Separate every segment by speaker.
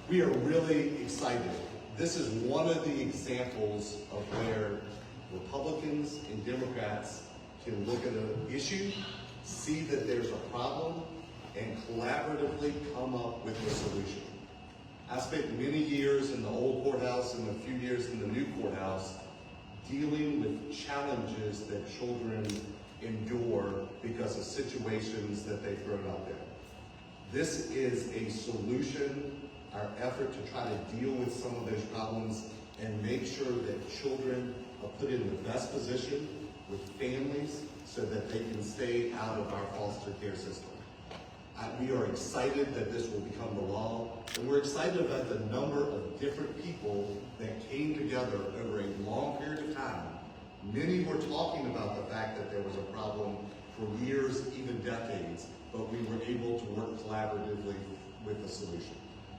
Speaker 1: We are really excited. This is one of the examples of where Republicans and Democrats can look at an issue, see that there's a problem, and collaboratively come up with a solution. I spent many years in the old courthouse and a few years in the new courthouse dealing with challenges that children endure because of situations that they've grown up in. This is a solution, our effort to try to deal with some of those problems and make sure that children are put in the best position with families so that they can stay out of our foster care system. We are excited that this will become the law, and we're excited about the number of different people that came together over a long period of time. Many were talking about the fact that there was a problem for years, even decades, but we were able to work collaboratively with a solution.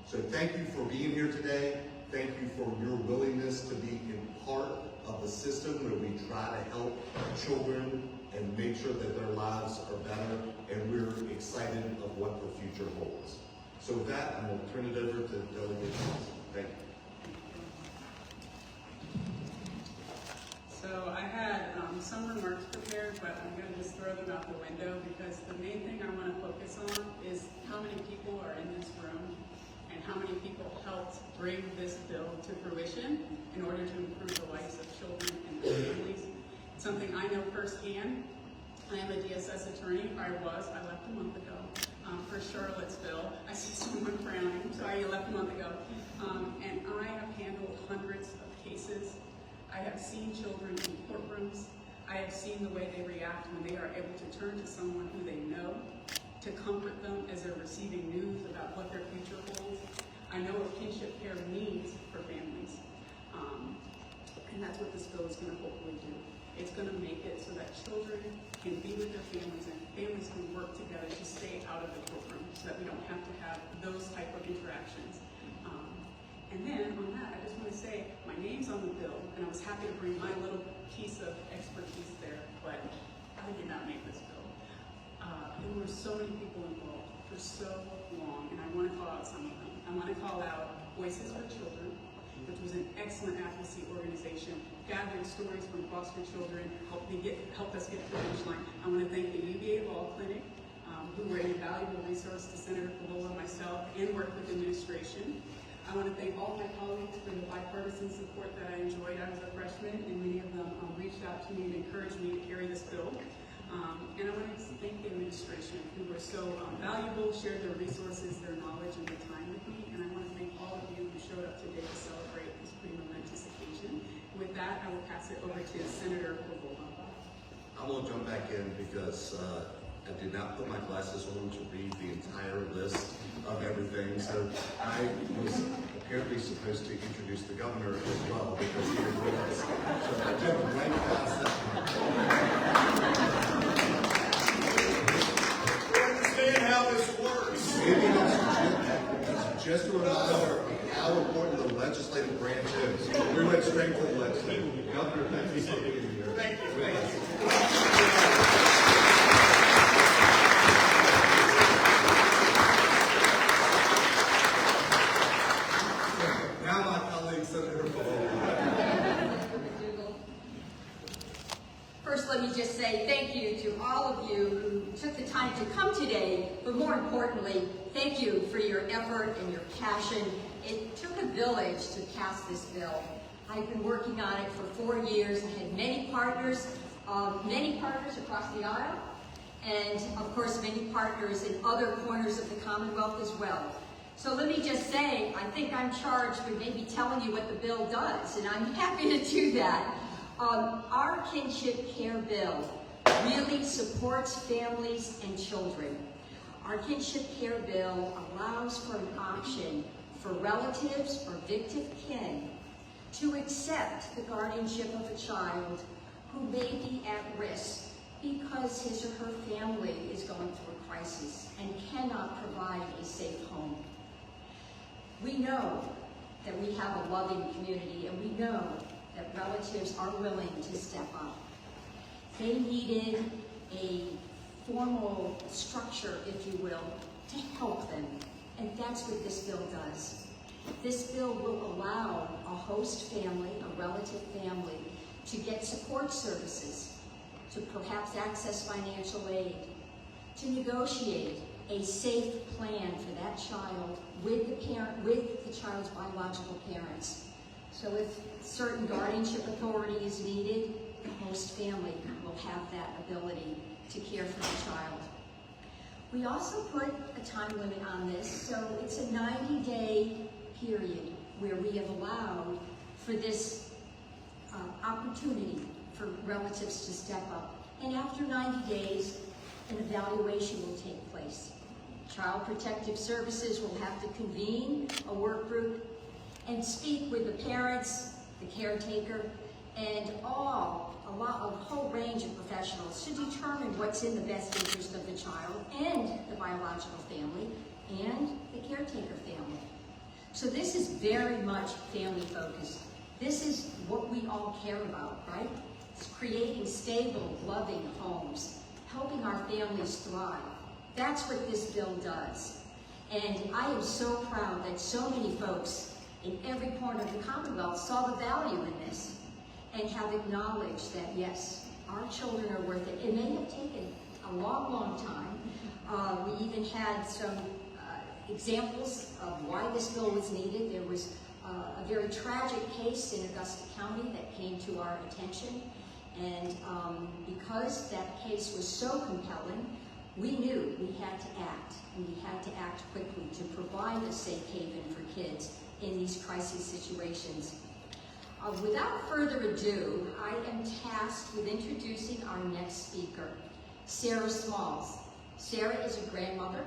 Speaker 1: So thank you for being here today. Thank you for your willingness to be in part of the system where we try to help children and make sure that their lives are better, and we're excited of what the future holds. So with that, I'm going to turn it over to Delegate Johnson. Thank you.
Speaker 2: So I had some remarks prepared, but I'm going to just throw them out the window because the main thing I want to focus on is how many people are in this room and how many people helped bring this bill to fruition in order to improve the lives of children and their families. It's something I know firsthand. I am a DSS attorney, I left a month ago for Charlottesville. I see someone frowning, so I left a month ago. And I have handled hundreds of cases. I have seen children in courtrooms. I have seen the way they react when they are able to turn to someone who they know to comfort them as they're receiving news about what their future holds. I know what kinship care means for families. And that's what this bill is going to hopefully do. It's going to make it so that children can be with their families and families can work together to stay out of the courtroom so that we don't have to have those type of interactions. And then on that, I just want to say my name's on the bill, and I was happy to bring my little piece of expertise there, but I did not make this bill. There were so many people involved for so long, and I want to call out some of them. I want to call out Voices for Children, which was an excellent advocacy organization, gathering stories from foster children, helped us get to the finish line. I want to thank the UVA Law Clinic, who were an invaluable resource to Senator Cavola and myself, and worked with administration. I want to thank all my colleagues for the bipartisan support that I enjoyed. I was a freshman, and many of them reached out to me and encouraged me to carry this bill. And I want to thank the administration, who were so valuable, shared their resources, their knowledge, and their time with me. And I want to thank all of you who showed up today to celebrate this pretty momentous occasion. With that, I will pass it over to Senator Cavola.
Speaker 1: I'm going to jump back in because I did not put my glasses on to read the entire list of everything. So I was apparently supposed to introduce the governor as well because he was with us. So I jumped right past that part.
Speaker 3: We understand how this works.
Speaker 1: Maybe that's just a reminder of how important the legislative branch is. We went straight to the legislative. Governor, thank you for being here.
Speaker 3: Thank you.
Speaker 1: With us. Now my colleague, Senator Cavola.
Speaker 4: First, let me just say thank you to all of you who took the time to come today, but more importantly, thank you for your effort and your passion. It took a village to pass this bill. I've been working on it for 4 years. I had many partners across the aisle, and of course many partners in other corners of the Commonwealth as well. So let me just say, I think I'm charged with maybe telling you what the bill does, and I'm happy to do that. Our Kinship Care Bill really supports families and children. Our Kinship Care Bill allows for an option for relatives or victim kin to accept the guardianship of a child who may be at risk because his or her family is going through a crisis and cannot provide a safe home. We know that we have a loving community, and we know that relatives are willing to step up. They needed a formal structure, if you will, to help them, and that's what this bill does. This bill will allow a host family, a relative family, to get support services, to perhaps access financial aid, to negotiate a safe plan for that child with the child's biological parents. So if certain guardianship authority is needed, the host family will have that ability to care for the child. We also put a time limit on this, so it's a 90-day period where we have allowed for this opportunity for relatives to step up. And after 90 days, an evaluation will take place. Child Protective Services will have to convene a work group and speak with the parents, the caretaker, and a whole range of professionals to determine what's in the best interest of the child and the biological family and the caretaker family. So this is very much family focused. This is what we all care about, right? It's creating stable, loving homes, helping our families thrive. That's what this bill does. And I am so proud that so many folks in every corner of the Commonwealth saw the value in this and have acknowledged that, yes, our children are worth it. It may have taken a long, long time. We even had some examples of why this bill was needed. There was a very tragic case in Augusta County that came to our attention. And because that case was so compelling, we knew we had to act, and we had to act quickly to provide a safe haven for kids in these crisis situations. Without further ado, I am tasked with introducing our next speaker, Sarah Smalls. Sarah is a grandmother,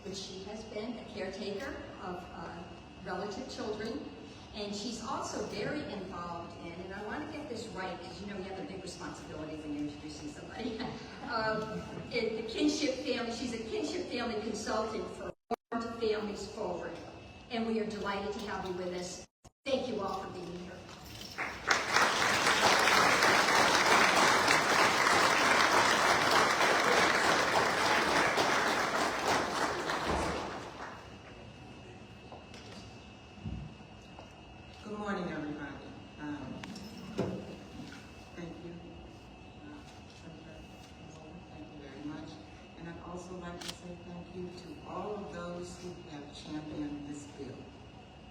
Speaker 4: but she has been a caretaker of relative children, And she's also very involved in, and I want to get this right because you know you have a big responsibility when you're introducing somebody. In the Kinship family, she's a Kinship family consultant for Families Forward. And we are delighted to have you with us. Thank you all for being here.
Speaker 5: Good morning, everybody. Thank you. Senator, thank you very much. And I'd also like to say thank you to all of those who have championed this bill,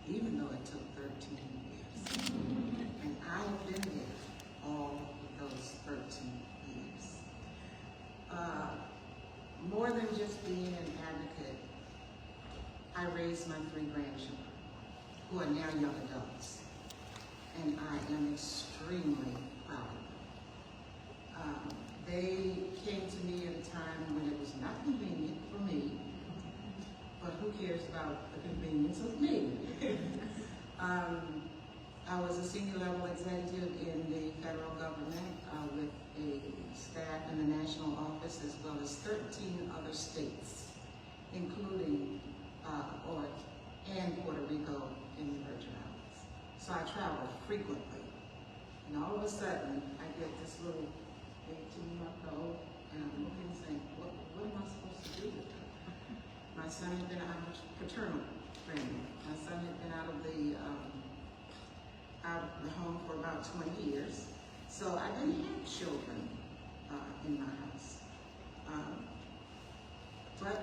Speaker 5: even though it took 13 years. And I have been there all of those 13 years. More than just being an advocate, I raised my 3 grandchildren, who are now young adults, and I am extremely proud of them. They came to me at a time when it was not convenient for me, but who cares about the convenience of me? I was a senior level executive in the federal government with a staff in the national office as well as 13 other states, including and Puerto Rico in the Virgin Islands. So I traveled frequently. And all of a sudden, I get this little 18-month-old, and I'm looking and saying, what am I supposed to do with her? My son had been out of paternal training. My son had been out of the home for about 20 years. So I didn't have children in my house. But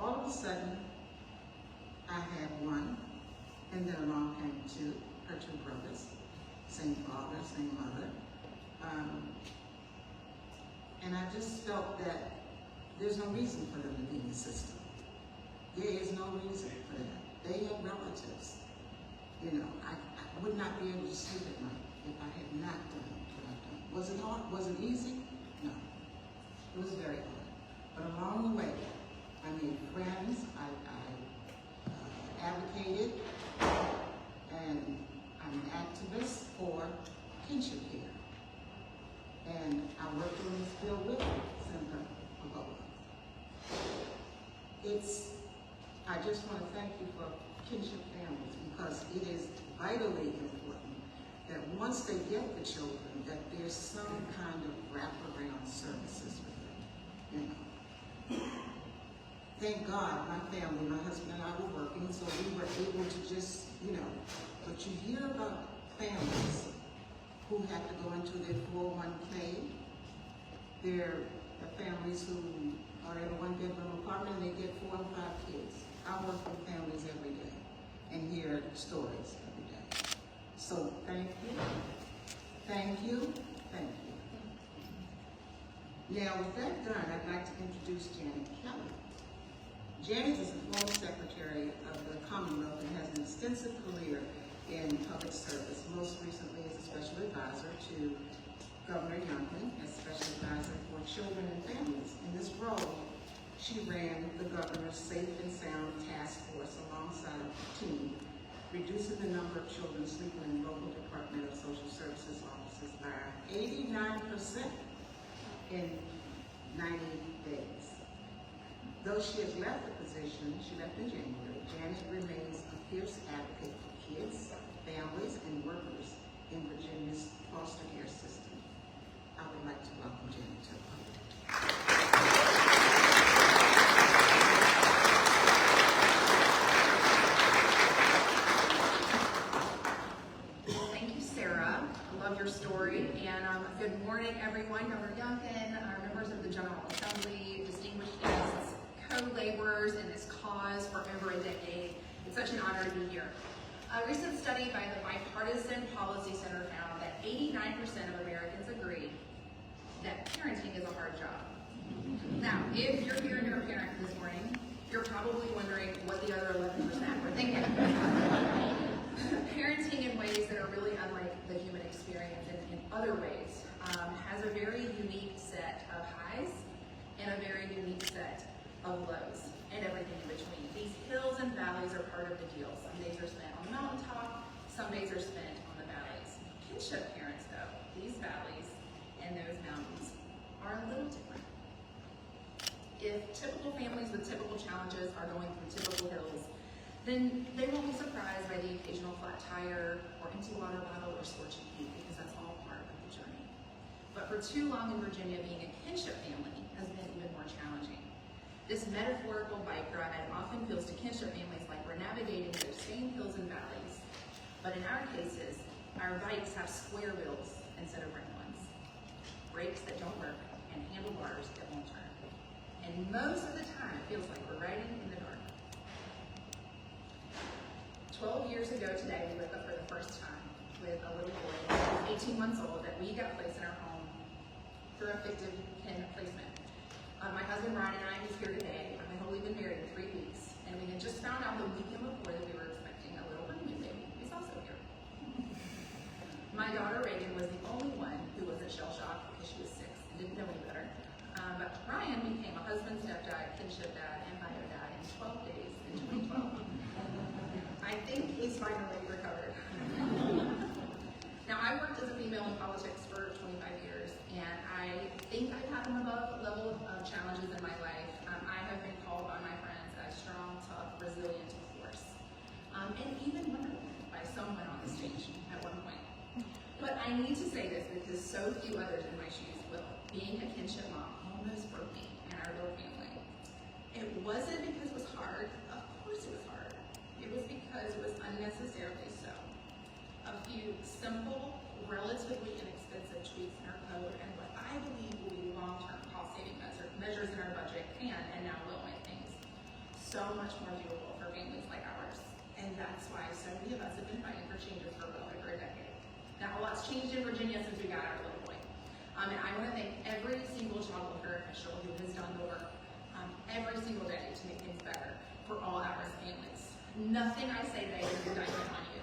Speaker 5: all of a sudden, I had one, and then along came her two brothers, same father, same mother. And I just felt that there's no reason for them to be in the system. There is no reason for that. They have relatives. You know, I would not be able to sleep at night if I had not done what I've done. Was it hard? Was it easy? No. It was very hard. But along the way, I made friends, I advocated, and I'm an activist for kinship here. And I worked on this bill with Senator Pagola. I just want to thank you for kinship families because it is vitally important that once they get the children, that there's some kind of wraparound services for them, you know. Thank God, my family, my husband and I were working, so we were able to just, you know, but you hear about families who have to go into their 401k. They're the families who are in a 1-bedroom apartment and they get 4 and 5 kids. I work with families every day and hear stories every day. So thank you, thank you, thank you. Now with that done, I'd like to introduce Janet Kelly. Janet is a former secretary of the Commonwealth and has an extensive career in public service, most recently as a special advisor to Governor Youngkin, as special advisor for children and families. In this role, she ran the governor's Safe and Sound Task Force alongside a team, reducing the number of children sleeping in local Department of Social Services offices by 89% in 90 days. Though she has left the position, she left in January, Janet remains a fierce advocate for kids, families, and workers in Virginia's foster care system. I would like to welcome Janet to the podium.
Speaker 6: Thank you, Sarah. I love your story. And good morning, everyone. Governor Youngkin, members of the General Assembly, distinguished guests, co-laborers in this cause for over a decade. It's such an honor to be here. A recent study by the Bipartisan Policy Center found that 89% of Americans agree that parenting is a hard job. Now, if you're here and you're a parent this morning, you're probably wondering what the other 11% were thinking. Parenting in ways that are really unlike the human experience in other ways has a very unique set of highs and a very unique set of lows and everything in between. These hills and valleys are part of the deal. Some days are spent on the mountaintop, some days are spent on the valleys. Kinship parents, though, these valleys and those mountains are a little different. If typical families with typical challenges are going through typical hills, then they won't be surprised by the occasional flat tire or empty water bottle or scorching heat, because that's all part of the journey. But for too long in Virginia, being a kinship family has been even more challenging. This metaphorical bike ride often feels to kinship families like we're navigating those same hills and valleys. But in our cases, our bikes have square wheels instead of round ones, brakes that don't work, and handlebars that won't turn. And most of the time, it feels like we're riding in the dark. 12 years ago today, we woke up for the first time with a little boy, 18 months old, that we got placed in our home through a fictive kin placement. My husband Ryan and I, he's here today. We've only been married 3 weeks, and we had just found out the weekend before that we were expecting a little honeymoon baby. He's also here. My daughter Reagan was the only one who wasn't shell-shocked because she was 6 and didn't know any better. But Ryan became a husband, stepdad, kinship dad, and bio dad in 12 days in 2012. I think he's finally recovered. Now, I worked as a female in politics for 25 years, and I think I've had an above level of challenges in my life. I have been called by my friends as strong, tough, resilient force, and even wonderful by someone on the stage at one point. But I need to say this because so few others in my shoes will. Being a kinship mom almost broke me and our little family. It wasn't because it was hard. Of course it was hard. It was because it was unnecessarily so. A few simple, relatively inexpensive tweaks in our code and what I believe will be long-term cost-saving measures in our budget can and now will make things so much more doable for families like ours. And that's why so many of us have been fighting for changes for well over a decade. Now, a lot's changed in Virginia since we got our little boy. And I want to thank every single child welfare official who has done the work every single day to make things better for all our families. Nothing I say today is an indictment on you.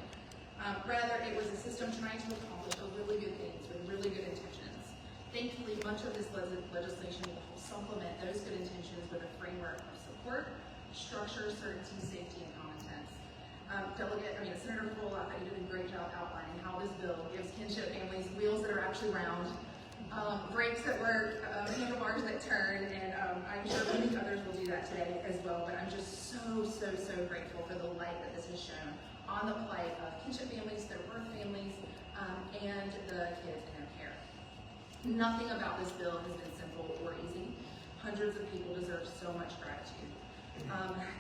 Speaker 6: Rather, it was a system trying to accomplish really good things with really good intentions. Thankfully, much of this legislation will supplement those good intentions with a framework of support, structure, certainty, safety, and common sense. Senator Cole, I thought you did a great job outlining how this bill gives kinship families wheels that are actually round, brakes that work, handlebars that turn, and I'm sure many others will do that today as well. But I'm just so grateful for the light that this has shown on the plight of kinship families, their birth families, and the kids in their care. Nothing about this bill has been simple or easy. Hundreds of people deserve so much gratitude.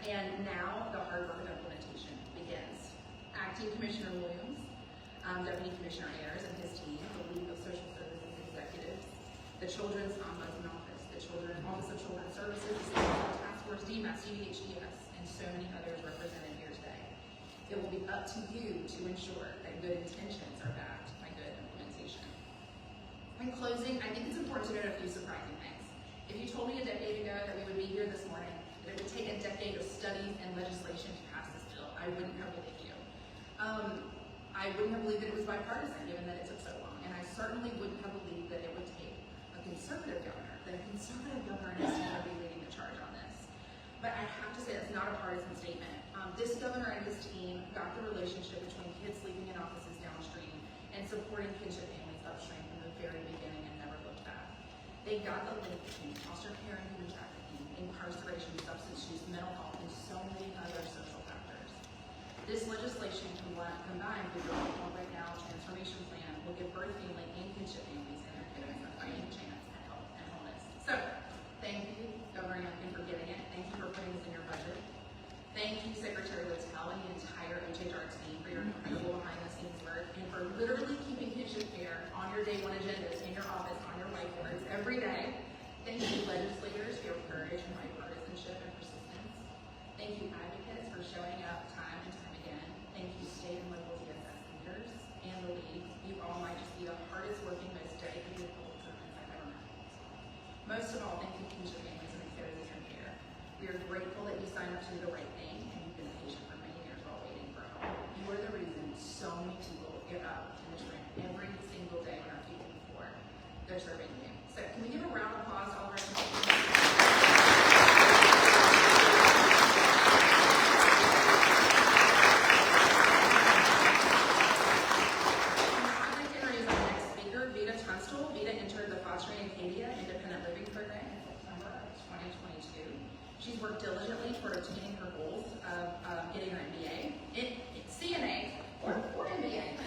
Speaker 6: And now the hard work of implementation begins. Acting Commissioner Williams, Deputy Commissioner Ayers and his team, the League of Social Services Executives, the Children's Ombudsman Office, the Office of Children's Services, the State Task Force, DMAS, CDHDS, and so many others represented here today. It will be up to you to ensure that good intentions are backed by good implementation. In closing, I think it's important to note a few surprising things. If you told me a decade ago that we would be here this morning, that it would take a decade of studies and legislation to pass this bill, I wouldn't have believed you. I wouldn't have believed that it was bipartisan, given that it took so long. And I certainly wouldn't have believed that it would take a conservative governor, that a conservative governor and his team would be leading the charge on this. But I have to say that's not a partisan statement. This governor and his team got the relationship between kids sleeping in offices downstream and supporting kinship families upstream from the very beginning and never looked back. They got the link between foster care and human trafficking, incarceration, substance use, mental health, and so many other social factors. This legislation combined with the Right Now transformation plan will give birth family and kinship families and their kids a fighting chance at health and wholeness. So, thank you, Governor Youngkin, for getting it. Thank you for putting this in your budget. Thank you, Secretary Littell and the entire HHR team for your incredible behind-the-scenes work and for literally keeping kinship care on your day one agendas in your office, on your whiteboards every day. Thank you, legislators, for your courage and bipartisanship and persistence. Thank you, advocates, for showing up time and time again. Thank you, state and local DSS leaders and the league. You all might just be the hardest working, most dedicated public servants I've ever met. Most of all, thank you, kinship families and exhibitors in care. We are grateful that you signed up to do the right thing, and you've been patient for many years while waiting for help. You are the reason so many people get up in this room every single day when our people before they're serving you. So can we give a round of applause to all of our worked diligently toward obtaining her goals of getting her MBA, CNA, or MBA,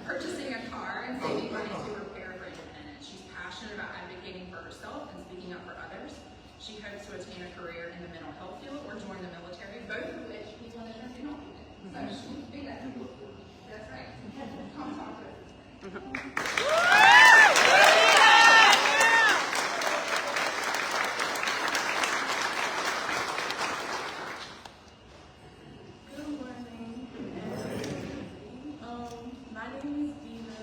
Speaker 6: purchasing a car and saving money to prepare for independence. She's passionate about advocating for herself and speaking up for others. She hopes to attain a career in the mental health field or join the military, both of which people in the country don't do. So she can do that. That's right. Come talk to us.
Speaker 7: Good morning. My name is Dina,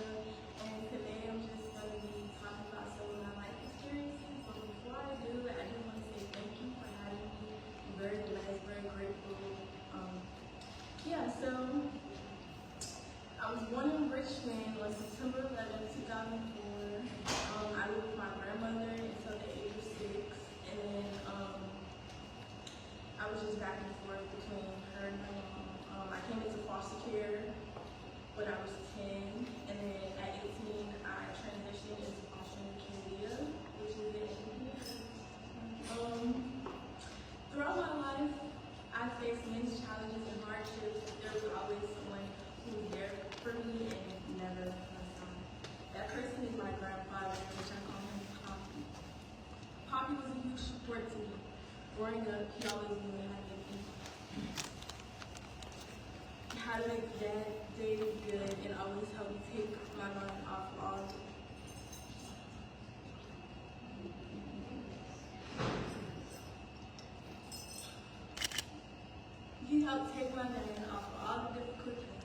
Speaker 7: and today I'm just going to be talking about some of my life experiences. But before I do, I just want to say thank you for having me. I'm very blessed, very grateful. So I was born in Richmond on September 11, 2004. I lived with my grandmother until the age of 6, and then I was just back and forth between her and my mom. I came into foster care when I was 10, and then at 18, I transitioned into foster care, which is an throughout my life, I faced many challenges and hardships. There was always someone who was there for me and never left my side. That person is my grandfather, which I call him Poppy. Poppy was a huge support to me. Growing up, he always knew how to make that day good and always help me take my mind off of all of it. He helped take my mind off of all the difficult things.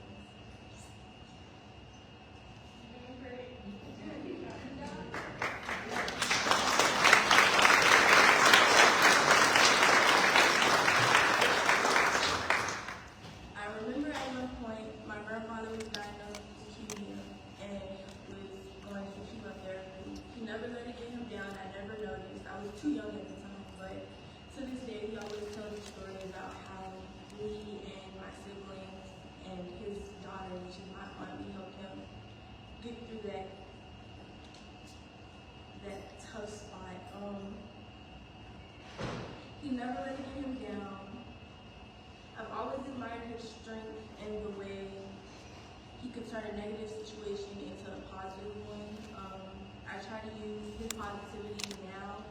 Speaker 7: I remember at one point, my grandfather was diagnosed with leukemia and was going through chemotherapy. He never let it get him down. I never noticed. I was too young at the time, but to this day, he always tells the story about how me and my siblings and his daughter, which is my aunt, we helped him get through that tough spot. He never let it get him down. I've always admired his strength and the way he could turn a negative situation into a positive one. I try to use his positivity now,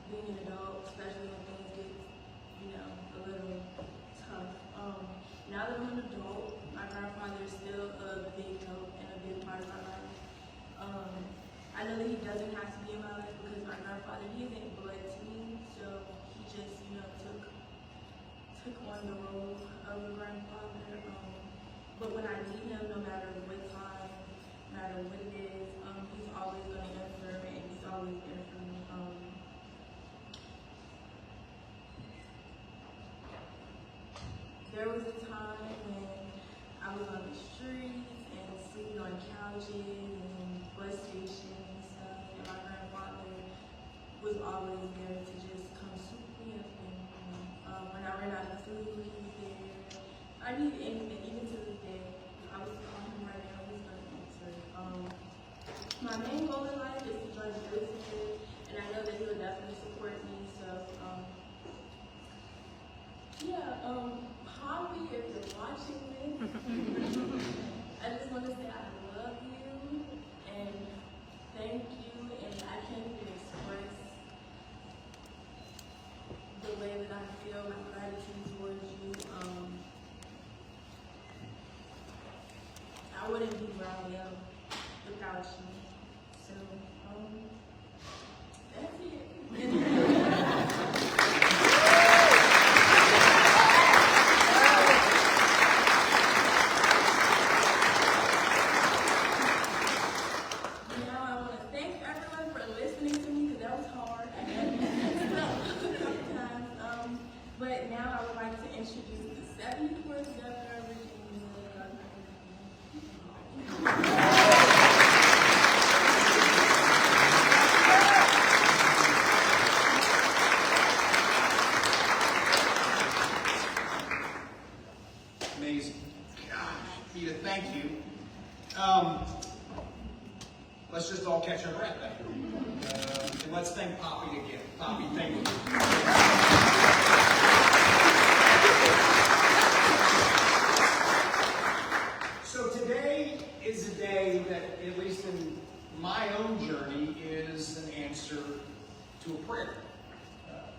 Speaker 7: being an adult, especially when things get, a little tough. Now that I'm an adult, my grandfather is still a big help and a big part of my life. I know that he doesn't have to be in my life because my grandfather, he isn't blood to me, so he just, took on the role of a grandfather. But when I need him, no matter what time, no matter what it is, he's always going to answer and he's always there for me. There was a time when I was on the streets and sleeping on couches and bus stations and stuff, and my grandfather was always there to just come swoop me up. And when I ran out of food, he was there. I need anything, even to this day. I was calling him right now, he's going to answer. My main goal in life is to join the military, and I know that he will definitely support me. So, Poppy, if you're watching this, I just want to say I love you and thank you, and I can't even express the way that I feel, my gratitude towards you. I wouldn't be where I am without you. So, that's it. But now I would like to introduce the 74th Governor of Virginia.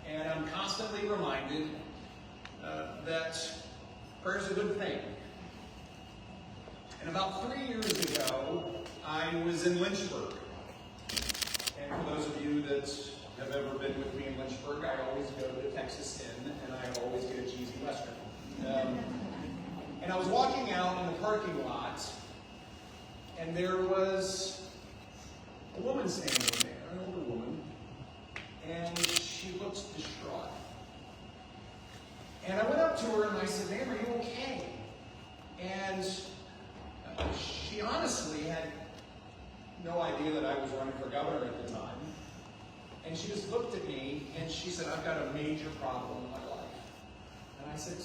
Speaker 8: And I'm constantly reminded that prayer is a good thing. And about 3 years ago, I was in Lynchburg. And for those of you that have ever been with me in Lynchburg, I always go to Texas Inn, and I always get a cheesy Western. And I was walking out in the parking lot, and there was a woman standing there, an older woman, and she looked distraught. And I went up to her and I said, "Ma'am, are you okay?" And she honestly had no idea that I was running for governor at the time. And she just looked at me and she said, "I've got a major problem in my life." And I said,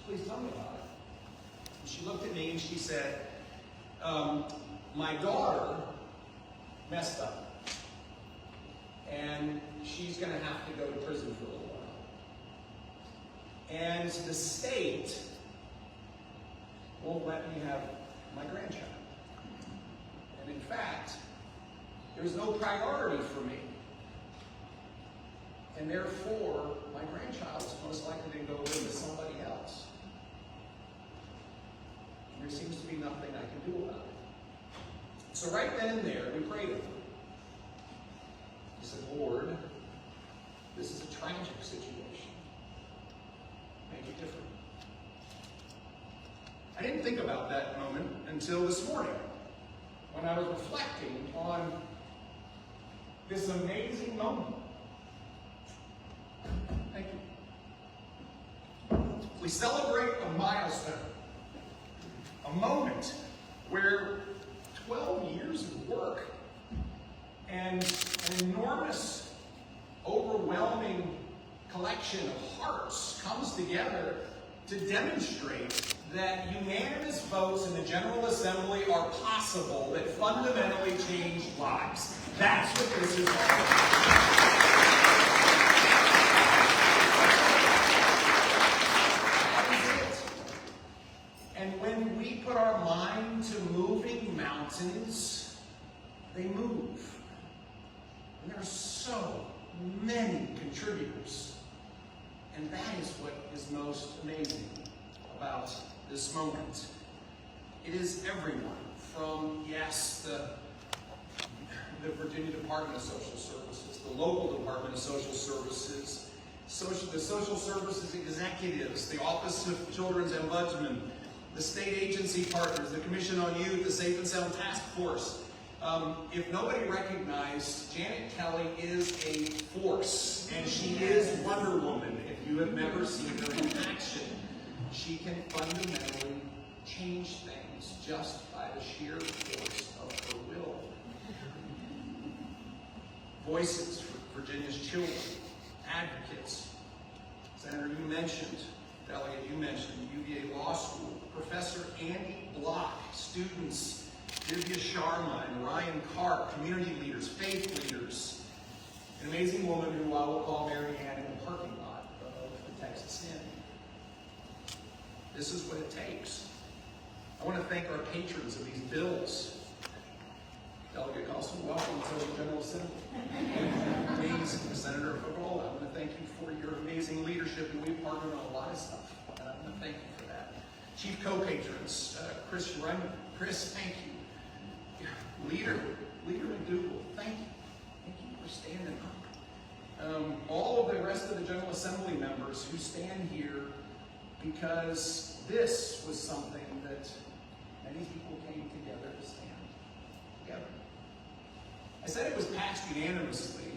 Speaker 8: "Please tell me about it." And she looked at me and she said, "My daughter messed up. And she's going to have to go to prison for a little while. And the state won't let me have my grandchild. And in fact, there's no priority for me. And therefore, my grandchild is most likely to go live with somebody else. And there seems to be nothing I can do about it." So right then and there, we prayed over it. We said, "Lord, this is a tragic situation. Make it different." I didn't think about that moment until this morning, when I was reflecting on this amazing moment. Thank you. We celebrate a milestone, a moment where 12 years of work and an enormous, overwhelming collection of hearts comes together to demonstrate that unanimous votes in the General Assembly are possible that fundamentally change lives. That's what this is all about. That is it. And when we put our mind to moving mountains, they move. And there are so many contributors. And that is what is most amazing about this moment. It is everyone from, yes, the Virginia Department of Social Services, the local Department of Social Services, the social services executives, the Office of Children's Ombudsman, the state agency partners, the Commission on Youth, the Safe and Sound Task Force. If nobody recognized, Janet Kelly is a force, and she is Wonder Woman. If you have never seen her in action, she can fundamentally change things just by the sheer force of her will. Voices for Virginia's children, advocates. Senator, you mentioned, Delegate, you mentioned UVA Law School, Professor Andy Block, students, Divya Sharma and Ryan Carr, community leaders, faith leaders, an amazing woman who I will call Mary Ann in the parking lot of the Texas Inn. This is what it takes. I want to thank our patrons of these bills. Delegate Carlson, welcome to the General Assembly. Amazing. Senator Figueroa, I want to thank you for your amazing leadership, and we've partnered on a lot of stuff, and I want to thank you for that. Chief co-patrons, Chris Ryan, Chris, thank you. Leader McDougal, thank you. Thank you for standing up. All of the rest of the General Assembly members who stand here, because this was something that many people came together to stand together. I said it was passed unanimously.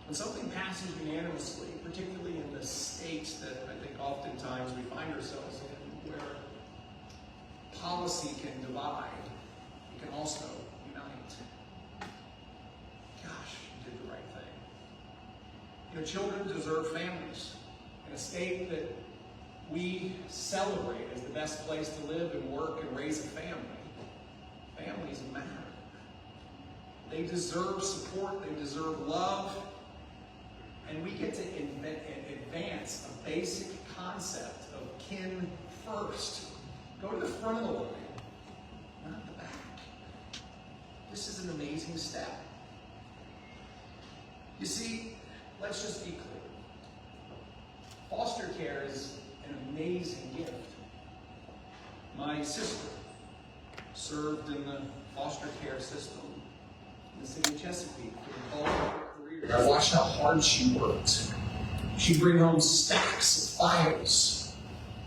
Speaker 8: When something passes unanimously, particularly in the states that I think oftentimes we find ourselves in, where policy can divide, it can also unite. Gosh, you did the right thing. You know, children deserve families. In a state that we celebrate as the best place to live and work and raise a family, families matter. They deserve support, they deserve love, and we get to advance a basic concept of kin first. Go to the front of the line, not the back. This is an amazing step. You see, let's just be clear. Foster care is an amazing gift. My sister served in the foster care system in the city of Chesapeake for the bulk of her career. I watched how hard she worked. She'd bring home stacks of files.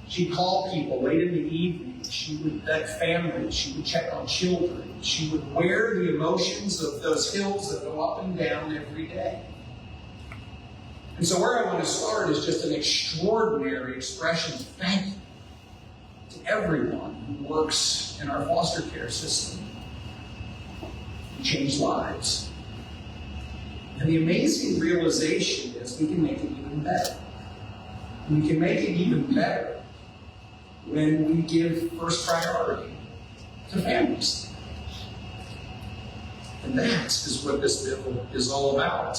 Speaker 8: She'd call people late in the evening. She would vet families. She would check on children. She would wear the emotions of those hills that go up and down every day. And so where I want to start is just an extraordinary expression of thank you to everyone who works in our foster care system to change lives. And the amazing realization is we can make it even better. We can make it even better when we give first priority to families. And that is what this bill is all about.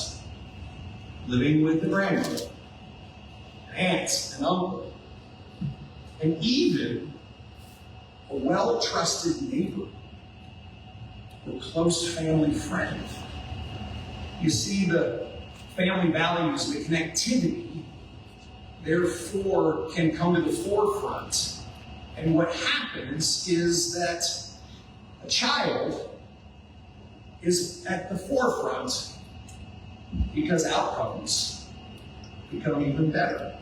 Speaker 8: Living with the grandmother, aunts and uncle, and even a well-trusted neighbor or close family friend. You see, the family values, the connectivity, therefore can come to the forefront. And what happens is that a child is at the forefront because outcomes become even better.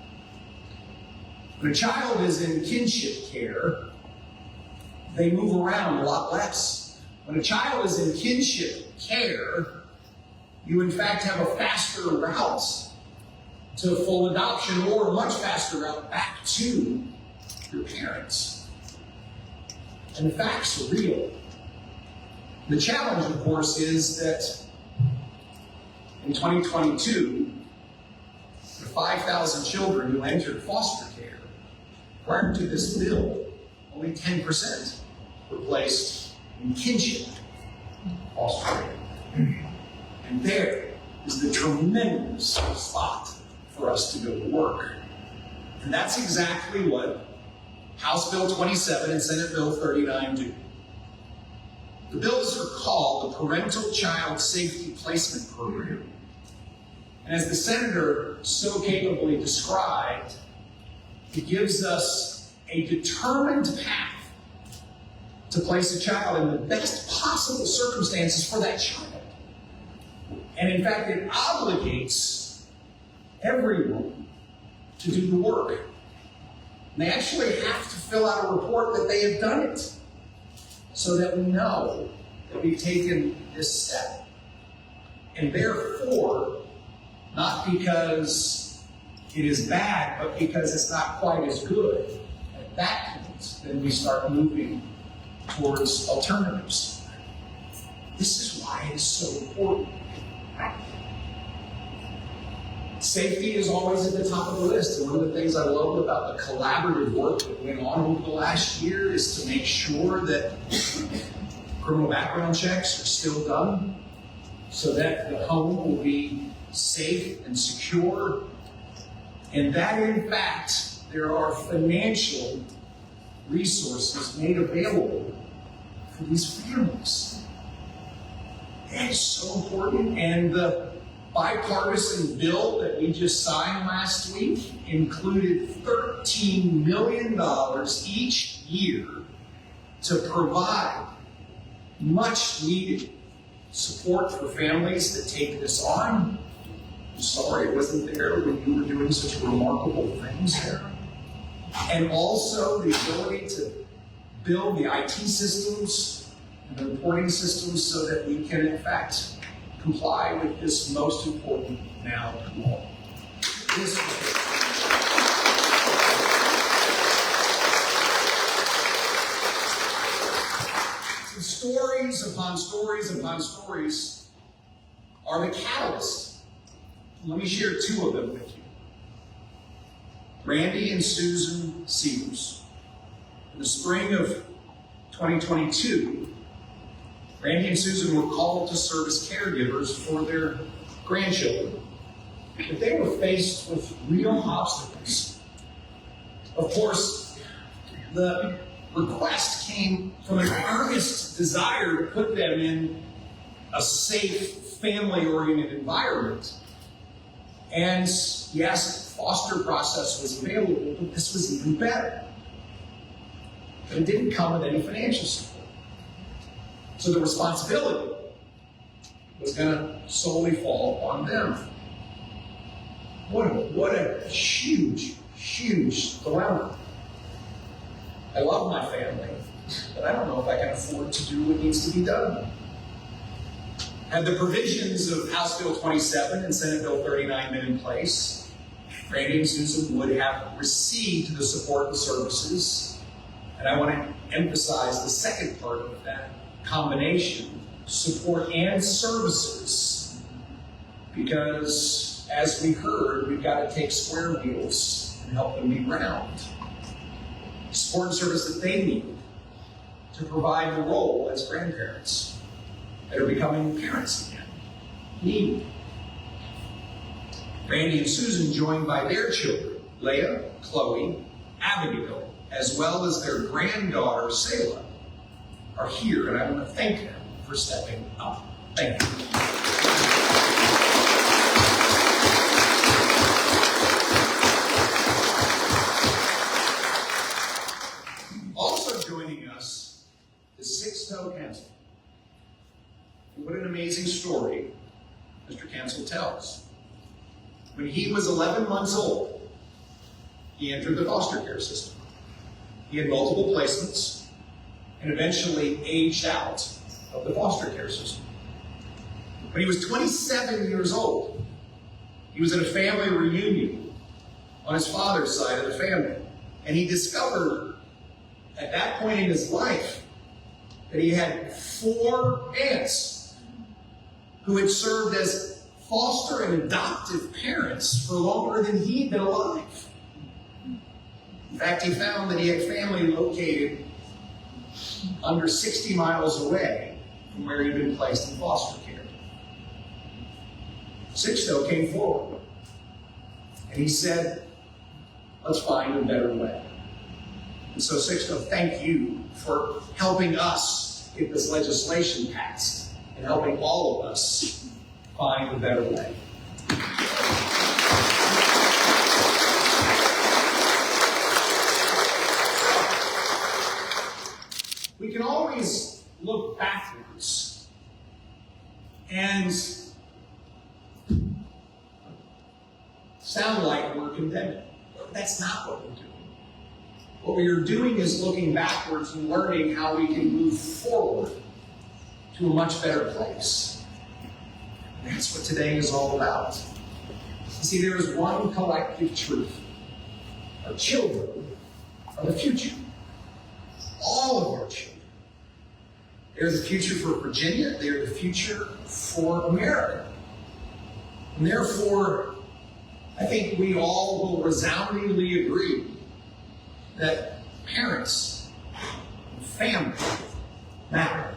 Speaker 8: When a child is in kinship care, they move around a lot less. When a child is in kinship care, you in fact have a faster route to full adoption or a much faster route back to your parents. And the facts are real. The challenge, of course, is that in 2022, the 5,000 children who entered foster care, prior to this bill, only 10% were placed in kinship foster care. And there is the tremendous spot for us to go to work. And that's exactly what House Bill 27 and Senate Bill 39 do. The bills are called the Parental Child Safety Placement Program. And as the senator so capably described, it gives us a determined path to place a child in the best possible circumstances for that child. And in fact, it obligates everyone to do the work. And they actually have to fill out a report that they have done it, so that we know that we've taken this step. And therefore, not because it is bad, but because it's not quite as good, at that point, then we start moving towards alternatives. This is why it is so important. Safety is always at the top of the list, and one of the things I love about the collaborative work that went on over the last year is to make sure that criminal background checks are still done, so that the home will be safe and secure, and that in fact there are financial resources made available for these families. That is so important, and the bipartisan bill that we just signed last week included $13 million each year to provide much needed support for families that take this on. I'm sorry it wasn't there when you were doing such remarkable things there. And also the ability to build the IT systems and the reporting systems so that we can in fact comply with this most important now law. Stories upon stories upon stories are the catalyst. Let me share two of them with you. Randy and Susan Sears. In the spring of 2022, Randy and Susan were called to serve as caregivers for their grandchildren. But they were faced with real obstacles. Of course, the request came from an earnest desire to put them in a safe, family-oriented environment. And yes, the foster process was available, but this was even better. But it didn't come with any financial support. So the responsibility was going to solely fall on them. What a huge, huge dilemma. I love my family, but I don't know if I can afford to do what needs to be done. Had the provisions of House Bill 27 and Senate Bill 39 been in place, Randy and Susan would have received the support and services. And I want to emphasize the second part of that combination, support and services, because as we heard, we've got to take square wheels and help them be round. Support and service that they need to provide the role as grandparents that are becoming parents again. Need. Randy and Susan, joined by their children, Leah, Chloe, Abigail, as well as their granddaughter, Selah, are here, and I want to thank them for stepping up. Thank you. Also joining us is Six-Toe Cancel. What an amazing story Mr. Cancel tells. When he was 11 months old, he entered the foster care system. He had multiple placements and eventually aged out of the foster care system. When he was 27 years old, he was at a family reunion on his father's side of the family, and he discovered at that point in his life that he had 4 aunts who had served as foster and adoptive parents for longer than he'd been alive. In fact, he found that he had family located under 60 miles away from where he'd been placed in foster care. Six-Toe came forward, and he said, let's find a better way. And so Six-Toe, thank you for helping us get this legislation passed and helping all of us find a better way. We can always look backwards and sound like we're condemning. That's not what we're doing. What we are doing is looking backwards and learning how we can move forward to a much better place. That's what today is all about. You see, there is one collective truth. Our children are the future. All of our children. They're the future for Virginia. They're the future for America. And therefore, I think we all will resoundingly agree that parents and family matter.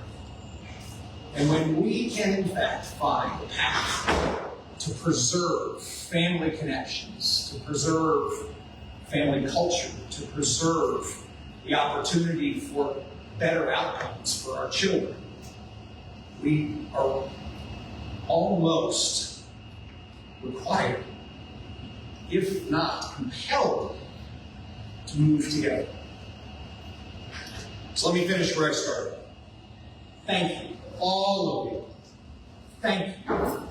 Speaker 8: And when we can, in fact, find a path to preserve family connections, to preserve family culture, to preserve the opportunity for better outcomes for our children, we are almost required, if not compelled, to move together. So let me finish where I started. Thank you, all of you. Thank you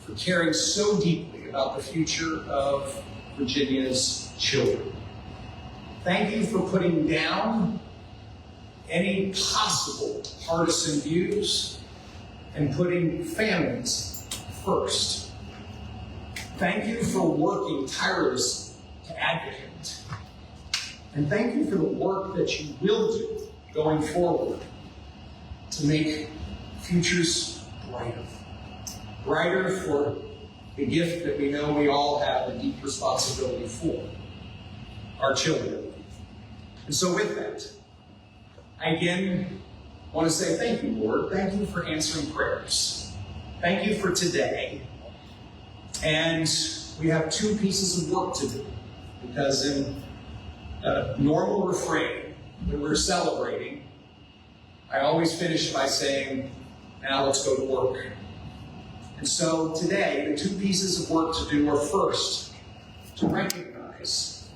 Speaker 8: for caring so deeply about the future of Virginia's children. Thank you for putting down any possible partisan views and putting families first. Thank you for working tirelessly to advocate. And thank you for the work that you will do going forward to make futures brighter. Brighter for the gift that we know we all have a deep responsibility for, our children. And so with that, I again want to say thank you, Lord. Thank you for answering prayers. Thank you for today. And we have 2 pieces of work to do, because in a normal refrain, when we're celebrating, I always finish by saying, now let's go to work. And so today, the two pieces of work to do are first, to recognize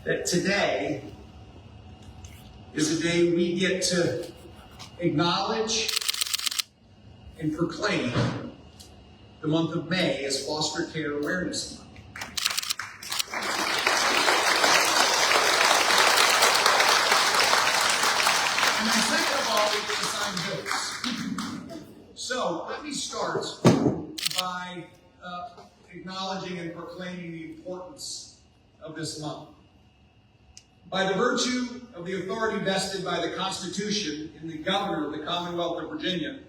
Speaker 8: that today is a day we get to acknowledge and proclaim the month of May as Foster Care Awareness Month. And then second of all, we get to sign bills. So let me start by acknowledging and proclaiming the importance of this month. By the virtue of the authority vested by the Constitution in the Governor of the Commonwealth of Virginia,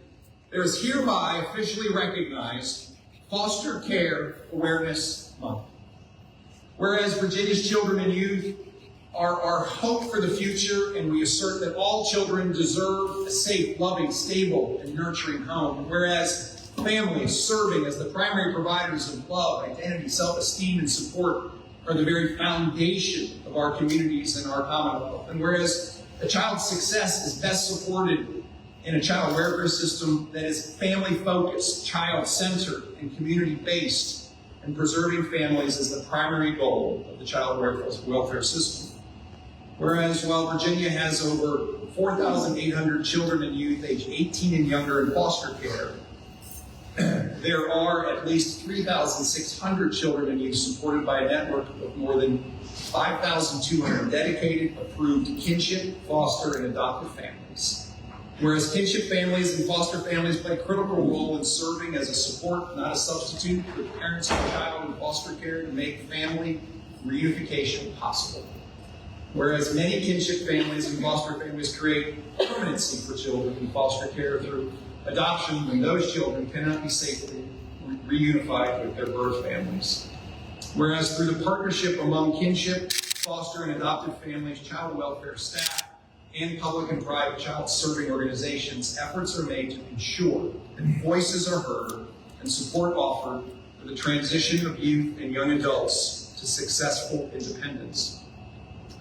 Speaker 8: there is hereby officially recognized Foster Care Awareness Month. Whereas Virginia's children and youth are our hope for the future, and we assert that all children deserve a safe, loving, stable, and nurturing home. Whereas families serving as the primary providers of love, identity, self-esteem, and support are the very foundation of our communities and our Commonwealth. And whereas a child's success is best supported in a child welfare system that is family-focused, child-centered, and community-based, and preserving families is the primary goal of the child welfare system. Whereas while Virginia has over 4,800 children and youth aged 18 and younger in foster care, there are at least 3,600 children and youth supported by a network of more than 5,200 dedicated, approved kinship, foster, and adoptive families. Whereas kinship families and foster families play a critical role in serving as a support, not a substitute, for parents of a child in foster care to make family reunification possible. Whereas many kinship families and foster families create permanency for children in foster care through adoption when those children cannot be safely reunified with their birth families. Whereas through the partnership among kinship, foster, and adoptive families, child welfare staff, and public and private child serving organizations, efforts are made to ensure that voices are heard and support offered for the transition of youth and young adults to successful independence.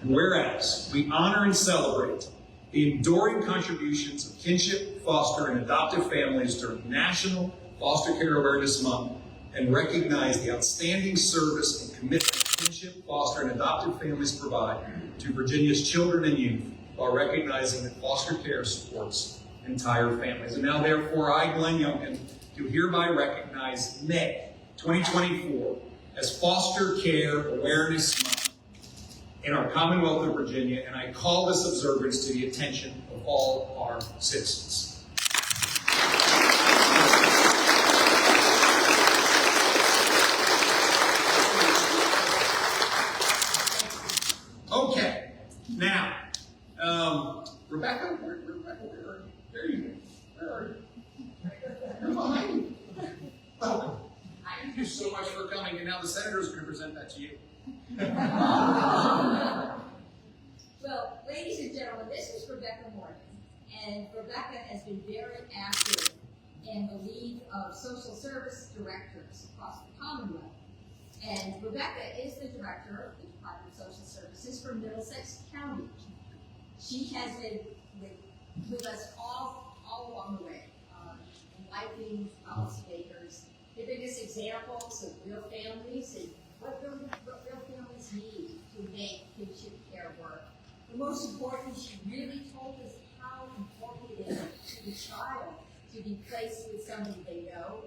Speaker 8: And whereas we honor and celebrate the enduring contributions of kinship, foster, and adoptive families during National Foster Care Awareness Month, and recognize the outstanding service and commitment kinship, foster, and adoptive families provide to Virginia's children and youth, while recognizing that foster care supports entire families. And now, therefore, I, Glenn Youngkin, do hereby recognize May 2024 as Foster Care Awareness Month in our Commonwealth of Virginia, and I call this observance to the attention of all our citizens. Okay, now, Rebecca, where are you? There you go. Where are you? You're behind me. Welcome. Thank you so much for coming, and now the senator is going to present that to you.
Speaker 4: Well, ladies and gentlemen, this is Rebecca Morgan, and Rebecca has been very active in the League of Social Service Directors across the Commonwealth. And Rebecca is the director of the Department of Social Services for Middlesex County. She has been with us all along the way, enlightening policymakers, giving us examples of real families and what real families need to make kinship care work. But most important, she really told us how important it is to the child to be placed with somebody they know,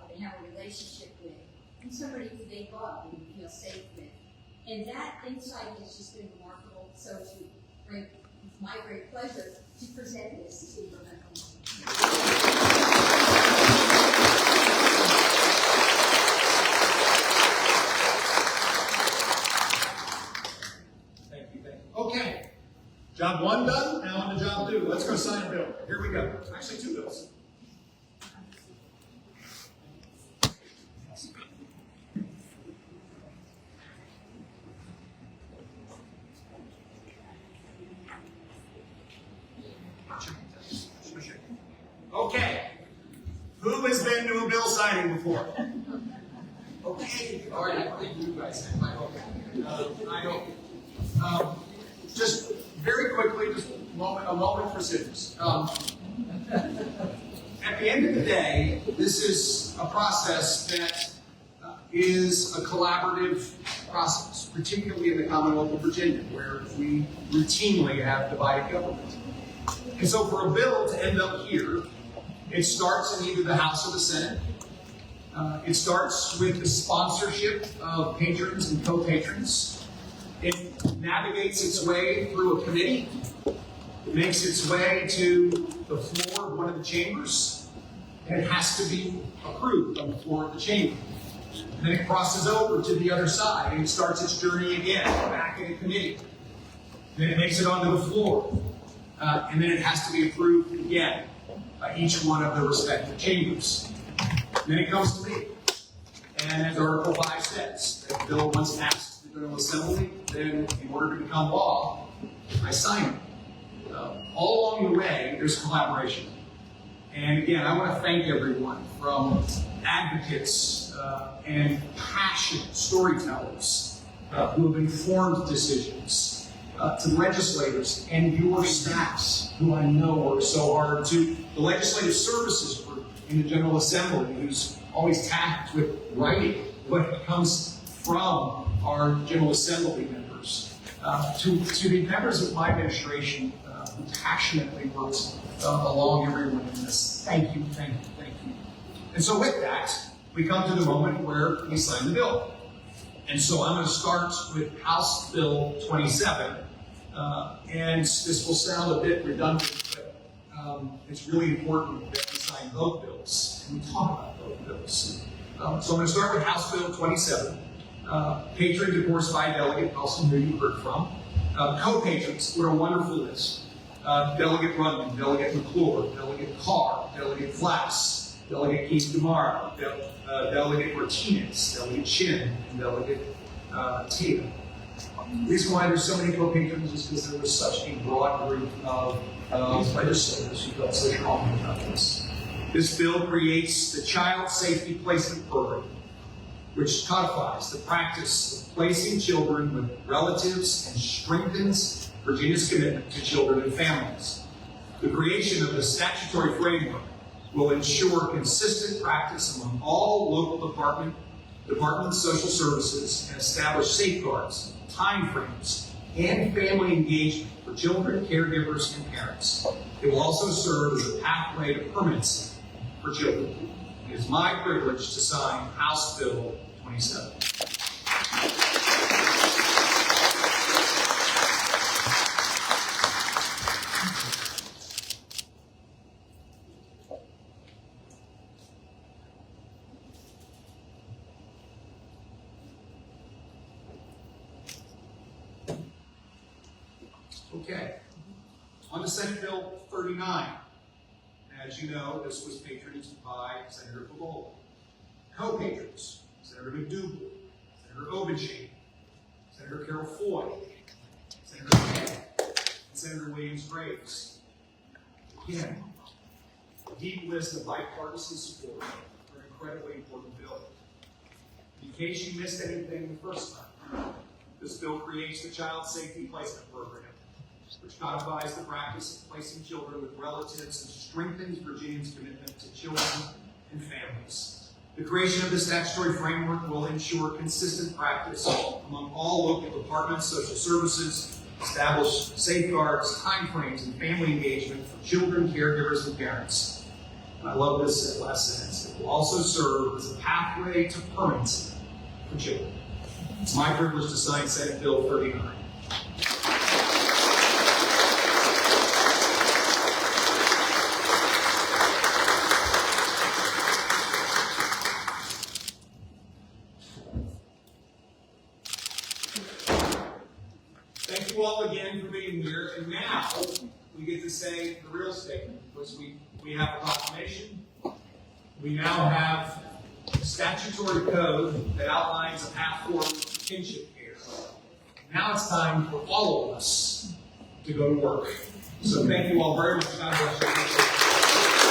Speaker 4: they have a relationship with, and somebody who they love and feel safe with. And that insight has just been remarkable. So it's my great pleasure to present this to Rebecca.
Speaker 8: Thank you. Okay, job one done, now on to job two. Let's go sign a bill. Here we go. Actually, two bills. Okay, who has been to a bill signing before? Okay, all right, I believe you guys have. I hope. Just very quickly, just a moment for scissors. the end of the day, this is a process that is a collaborative process, particularly in the Commonwealth of Virginia, where we routinely have divided government. And so for a bill to end up here, it starts in either the House or the Senate. It starts with the sponsorship of patrons and co-patrons. It navigates its way through a committee. It makes its way to the floor of one of the chambers, and it has to be approved on the floor of the chamber. And then it crosses over to the other side, and it starts its journey again, back in a committee. Then it makes it onto the floor, and then it has to be approved again by each one of the respective chambers. And then it comes to me. And as Article 5 says, if the bill once passed the General Assembly, then in order to become law, I sign it. All along the way, there's collaboration. And again, I want to thank everyone from advocates and passionate storytellers who have informed decisions, to legislators and your staffs, who I know work so hard, to the Legislative Services Group in the General Assembly, who's always tasked with writing what comes from our General Assembly members, to the members of my administration who passionately works along everyone in this. Thank you, thank you, thank you. And so with that, we come to the moment where we sign the bill. And so I'm going to start with House Bill 27. And this will sound a bit redundant, but it's really important that we sign both bills and we talk about both bills. So I'm going to start with House Bill 27. Patronage, of course, by delegate, also who you heard from. Co-patrons, what a wonderful list. Delegate Rundman, Delegate McClure, Delegate Carr, Delegate Flass, Delegate Keith DeMar, Delegate Martinez, Delegate Chin, and Delegate Tia. The reason why there's so many co-patrons is because there was such a broad group of legislators who felt so strongly about this. This bill creates the Child Safety Placement Program, which codifies the practice of placing children with relatives and strengthens Virginia's commitment to children and families. The creation of the statutory framework will ensure consistent practice among all local departments of social services and establish safeguards, timeframes, and family engagement for children, caregivers, and parents. It will also serve as a pathway to permanency for children. It is my privilege to sign House Bill 27. Okay, on to Senate Bill 39. As you know, this was patronaged by Senator Pavola. Co-patrons, Senator McDougal, Senator Obenshain, Senator Carol Foy, Senator Ken, and Senator Williams Graves. Again, a deep list of bipartisan support for an incredibly important bill. In case you missed anything the first time, this bill creates the Child Safety Placement Program, which codifies the practice of placing children with relatives and strengthens Virginia's commitment to children and families. The creation of the statutory framework will ensure consistent practice among all local departments, social services, establish safeguards, timeframes, and family engagement for children, caregivers, and parents. And I love this last sentence. It will also serve as a pathway to permanency for children. It's my privilege to sign Senate Bill 39. Thank you all again for being here. And now we get to say the real statement, because we have a proclamation. We now have a statutory code that outlines a path forward for kinship care. Now it's time for all of us to go to work. So thank you all very much. God bless you.